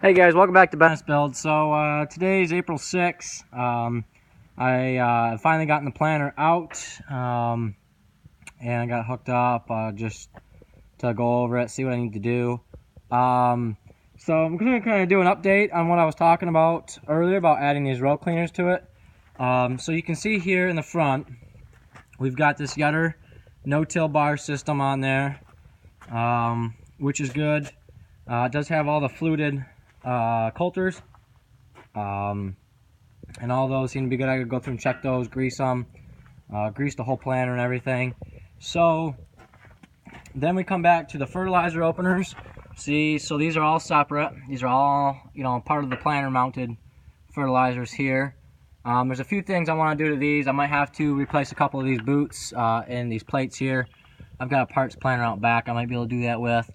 Hey guys, welcome back to Bennett's Build. So today's April 6th. I finally gotten the planter out and I got hooked up just to go over it, see what I need to do. So I'm going to kind of do an update on what I was talking about earlier about adding these row cleaners to it. So you can see here in the front, we've got this Yetter no-till bar system on there, which is good. It does have all the fluted coulters, and all those seem to be good. I could go through and check those, grease them, grease the whole planter and everything. So then we come back to the fertilizer openers. See, so these are all separate. These are all, part of the planter mounted fertilizers here. There's a few things I want to do to these. I might have to replace a couple of these boots and these plates here. I've got a parts planter out back I might be able to do that with.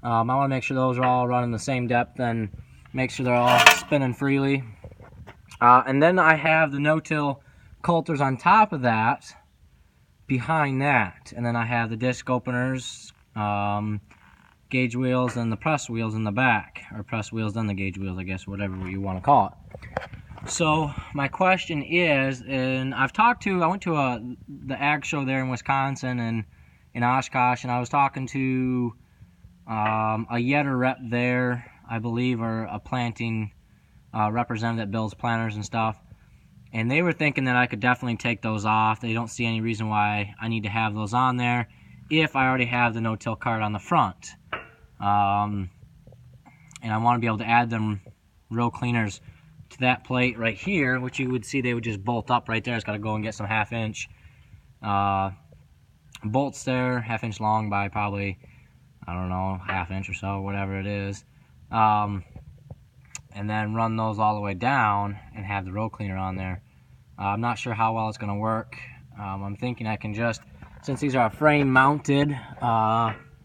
I want to make sure those are all running the same depth and make sure they're all spinning freely. And then I have the no-till coulters on top of that, behind that. And then I have the disc openers, gauge wheels, and the press wheels in the back. Or press wheels, then the gauge wheels, I guess, whatever you want to call it. So my question is, and I went to the ag show there in Wisconsin and in Oshkosh, and I was talking to a Yetter rep there, I believe, or a planting representative that builds planters and stuff, and they were thinking that I could definitely take those off. They don't see any reason why I need to have those on there if I already have the no-till cart on the front. And I want to be able to add them row cleaners to that plate right here, which you would see they would just bolt up right there. It's got to go and get some half-inch bolts there, half-inch long by probably, I don't know, half-inch or so, whatever it is. And then run those all the way down and have the row cleaner on there. I'm not sure how well it's going to work. I'm thinking I can just, since these are a frame mounted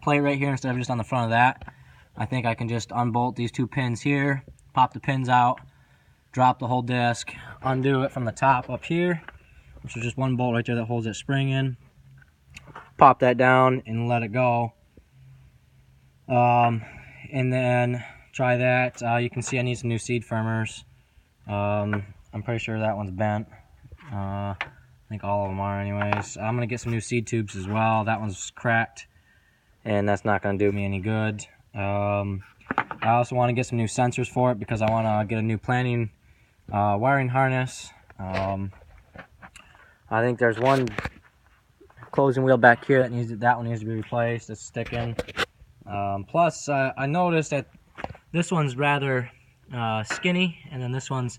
plate right here instead of just on the front of that, I think I can just unbolt these two pins here, pop the pins out, drop the whole disc, undo it from the top up here, which is just one bolt right there that holds that spring in, pop that down and let it go. And then try that. You can see I need some new seed firmers. I'm pretty sure that one's bent. I think all of them are anyways. I'm going to get some new seed tubes as well. That one's cracked, and that's not going to do me any good. I also want to get some new sensors for it because I want to get a new planting wiring harness. I think there's one closing wheel back here that one needs to be replaced. It's sticking. Plus, I noticed that this one's rather skinny, and then this one's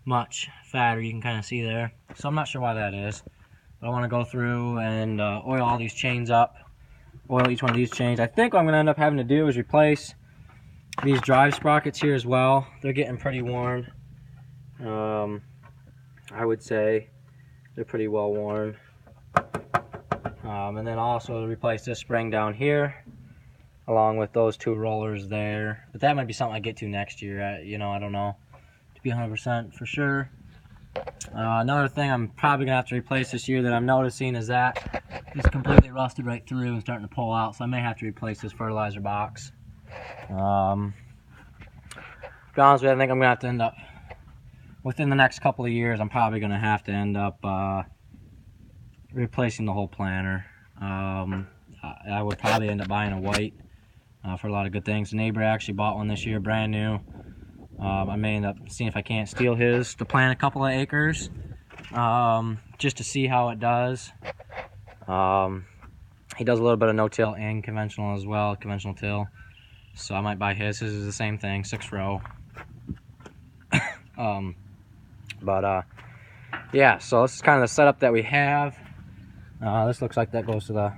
much fatter. You can kind of see there. So I'm not sure why that is. But I want to go through and oil all these chains up. Oil each one of these chains. I think what I'm going to end up having to do is replace these drive sprockets here as well. They're getting pretty worn. I would say they're pretty well worn. And then also replace this spring down here, along with those two rollers there. But that might be something I get to next year. I don't know, to be 100% for sure. Another thing I'm probably going to have to replace this year that I'm noticing is that it's completely rusted right through and starting to pull out. So I may have to replace this fertilizer box. To be honest with you, I think I'm going to have to end up, within the next couple of years, I'm probably going to have to end up replacing the whole planter. I would probably end up buying a white for a lot of good things. The neighbor actually bought one this year, brand new. I may end up seeing if I can't steal his to plant a couple of acres, just to see how it does. He does a little bit of no-till and conventional as well, conventional till. So I might buy his. His is the same thing, 6 row. Yeah, so this is kind of the setup that we have. This looks like that goes to the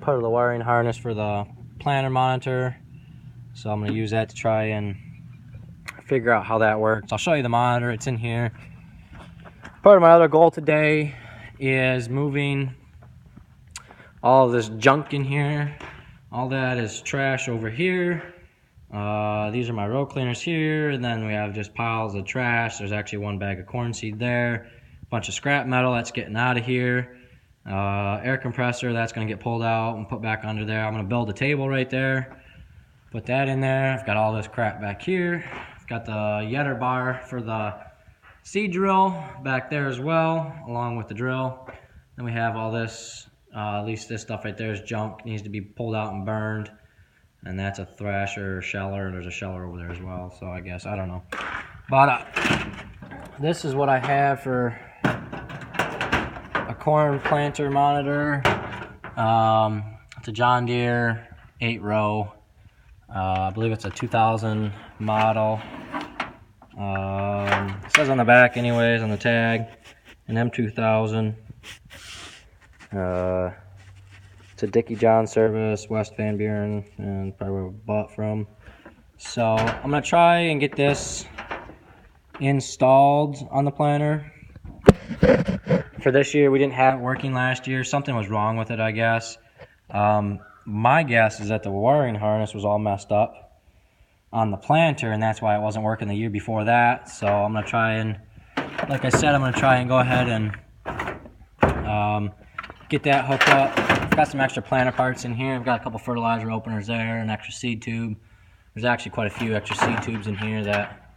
part of the wiring harness for the planter monitor. So I'm going to use that to try and figure out how that works. I'll show you the monitor. It's in here. Part of my other goal today is moving all of this junk in here. All that is trash over here. These are my row cleaners here, and then we have just piles of trash. There's actually one bag of corn seed there, a bunch of scrap metal that's getting out of here, air compressor that's going to get pulled out and put back under there. I'm going to build a table right there, Put that in there. I've got all this crap back here. I've got the Yetter bar for the seed drill back there as well, along with the drill. Then we have all this, at least this stuff right there is junk, needs to be pulled out and burned. And that's a Thrasher sheller. There's a sheller over there as well, so I guess, I don't know. But this is what I have for a corn planter monitor. It's a John Deere 8-row. I believe it's a 2000 model. It says on the back anyways, on the tag, an M2000. It's a Dickie John service, West Van Buren, and probably where we bought from. So I'm gonna try and get this installed on the planter. For this year, we didn't have it working last year. Something was wrong with it, I guess. My guess is that the wiring harness was all messed up on the planter, and that's why it wasn't working the year before that. So I'm going to try and, like I said, I'm going to try and go ahead and get that hooked up. I've got some extra planter parts in here. I've got a couple fertilizer openers there, an extra seed tube. There's actually quite a few extra seed tubes in here that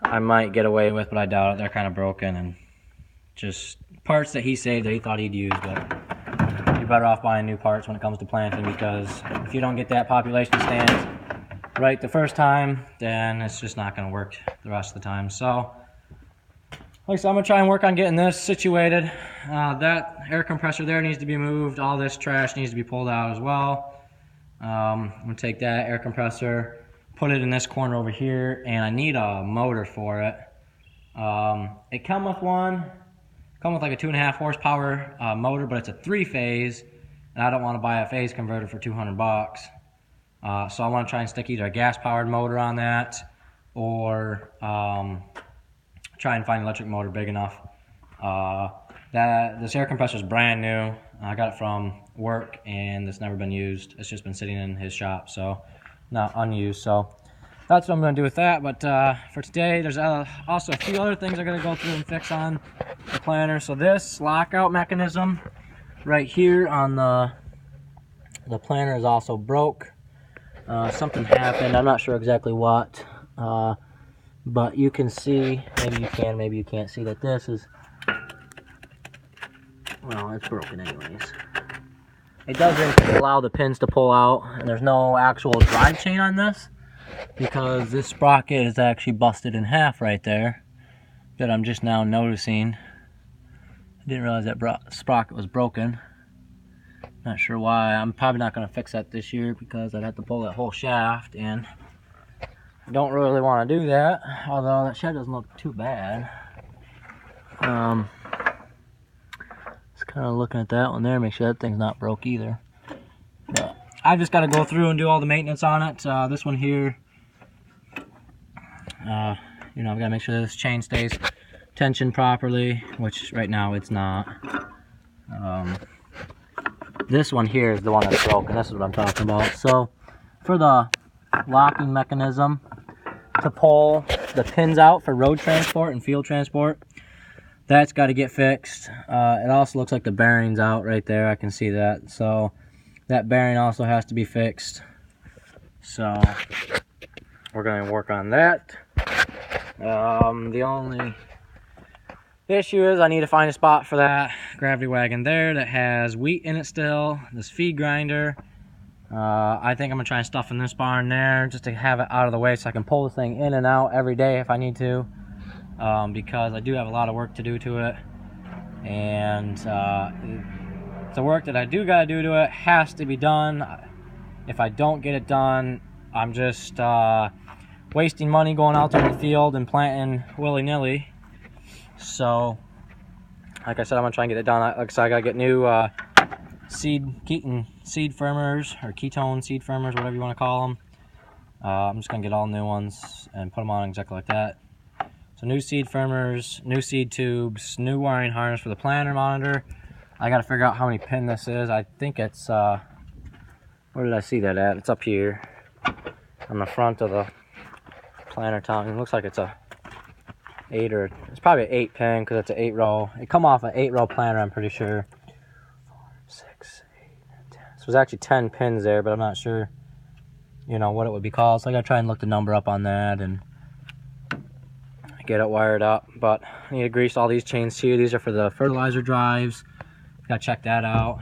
I might get away with, but I doubt it. They're kind of broken and just parts that he saved that he thought he'd use, but you're better off buying new parts when it comes to planting, because if you don't get that population stance right the first time, then it's just not going to work the rest of the time. So, like I said, I'm going to try and work on getting this situated. That air compressor there needs to be moved. All this trash needs to be pulled out as well. I'm going to take that air compressor, put it in this corner over here, and I need a motor for it. It comes with one. Come with like a 2.5 horsepower motor, but it's a 3-phase, and I don't want to buy a phase converter for $200. So I want to try and stick either a gas-powered motor on that, or try and find an electric motor big enough. This air compressor is brand new. I got it from work, and it's never been used. It's just been sitting in his shop, so not unused. So that's what I'm going to do with that. But for today, there's also a few other things I'm going to go through and fix on the planter. So this lockout mechanism right here on the planter is also broke. Something happened. I'm not sure exactly what, but you can see, maybe you can, maybe you can't see, that this is, well, it's broken anyways. It doesn't allow the pins to pull out, and there's no actual drive chain on this, because this sprocket is actually busted in half right there, that I'm just now noticing. I didn't realize that sprocket was broken. Not sure why. I'm probably not going to fix that this year, because I'd have to pull that whole shaft, and I don't really want to do that, although that shaft doesn't look too bad. Just kind of looking at that one there, make sure that thing's not broke either. But I've just got to go through and do all the maintenance on it. This one here, you know, I've got to make sure this chain stays tensioned properly, which right now it's not. This one here is the one that's broken. This is what I'm talking about. So for the locking mechanism to pull the pins out for road transport and field transport, that's got to get fixed. It also looks like the bearing's out right there. I can see that. So that bearing also has to be fixed. So we're going to work on that. The only issue is I need to find a spot for that gravity wagon there that has wheat in it still, this feed grinder. I think I'm going to try and stuff in this barn there just to have it out of the way so I can pull this thing in and out every day if I need to, because I do have a lot of work to do to it, and the work that I do got to do to it has to be done. If I don't get it done, I'm just wasting money going out there in the field and planting willy-nilly. So, like I said, I'm going to try and get it done. Like I said, I got to get new ketone seed firmers, or ketone seed firmers, whatever you want to call them. I'm just going to get all new ones and put them on exactly like that. So new seed firmers, new seed tubes, new wiring harness for the planter monitor. I got to figure out how many pin this is. I think it's, where did I see that at? It's up here on the front of the planter tongue. It looks like it's it's probably an 8 pin, because it's an 8-row. It come off an 8-row planter, I'm pretty sure. 4, 6, 8, 10. So there's actually 10 pins there, but I'm not sure you know, what it would be called. So I gotta try and look the number up on that and get it wired up. But I need to grease all these chains too. These are for the fertilizer drives. Gotta check that out.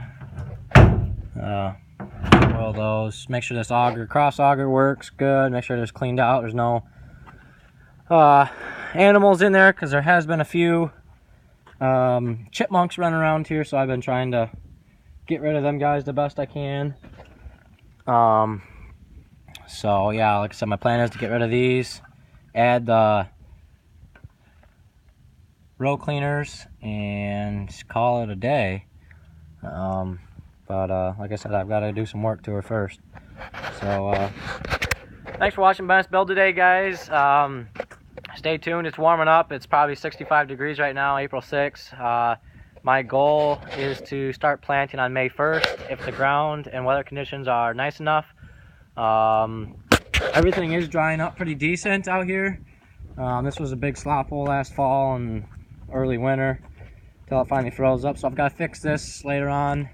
Oil those. Make sure this auger, cross auger, works good. Make sure it's cleaned out. There's no animals in there, because there has been a few chipmunks running around here, so I've been trying to get rid of them guys the best I can. So yeah, like I said, my plan is to get rid of these, add the row cleaners, and call it a day. But like I said, I've got to do some work to her first. So thanks for watching Bennett's Build today, guys. Stay tuned. It's warming up. It's probably 65 degrees right now, April 6th. My goal is to start planting on May 1st if the ground and weather conditions are nice enough. Everything is drying up pretty decent out here. This was a big slop hole last fall and early winter until it finally froze up. So I've got to fix this later on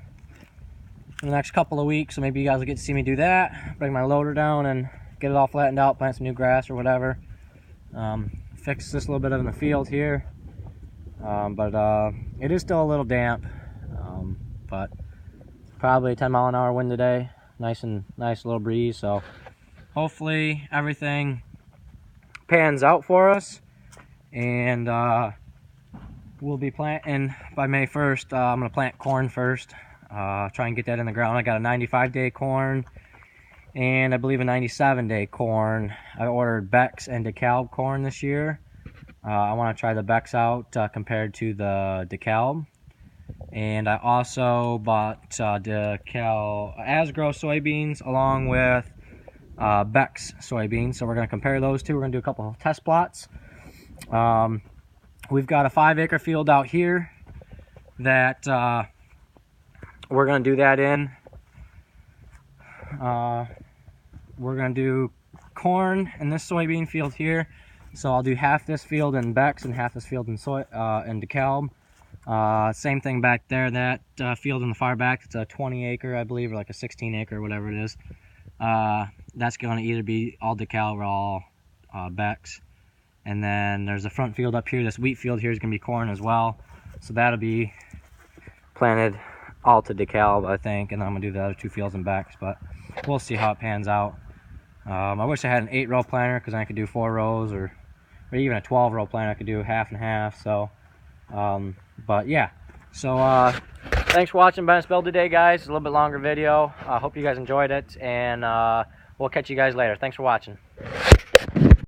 in the next couple of weeks. So maybe you guys will get to see me do that. Bring my loader down and get it all flattened out, plant some new grass or whatever. Fix this little bit in the field here. But it is still a little damp. But probably a 10-mile-an-hour wind today. Nice little breeze. So hopefully everything pans out for us, and we'll be planting by May 1st. I'm going to plant corn first, try and get that in the ground. I got a 95-day corn and I believe a 97-day corn. I ordered Beck's and DeKalb corn this year. I want to try the Beck's out compared to the DeKalb. And I also bought DeKalb Asgrow soybeans along with Beck's soybeans. So we're going to compare those two. We're going to do a couple of test plots. We've got a 5-acre field out here that we're going to do that in. We're going to do corn in this soybean field here. So I'll do half this field in Beck's and half this field in DeKalb. Same thing back there. That field in the far back, it's a 20-acre, I believe, or like a 16-acre, whatever it is. That's going to either be all DeKalb or all Beck's. And then there's a front field up here. This wheat field here is going to be corn as well. So that'll be planted all to DeKalb, I think. And then I'm going to do the other 2 fields in Beck's. But we'll see how it pans out. I wish I had an 8-row planter, because I could do 4 rows, or even a 12-row planter. I could do half and half. So, but yeah. So thanks for watching Bennett's Build today, guys. It's a little bit longer video. I hope you guys enjoyed it, and we'll catch you guys later. Thanks for watching.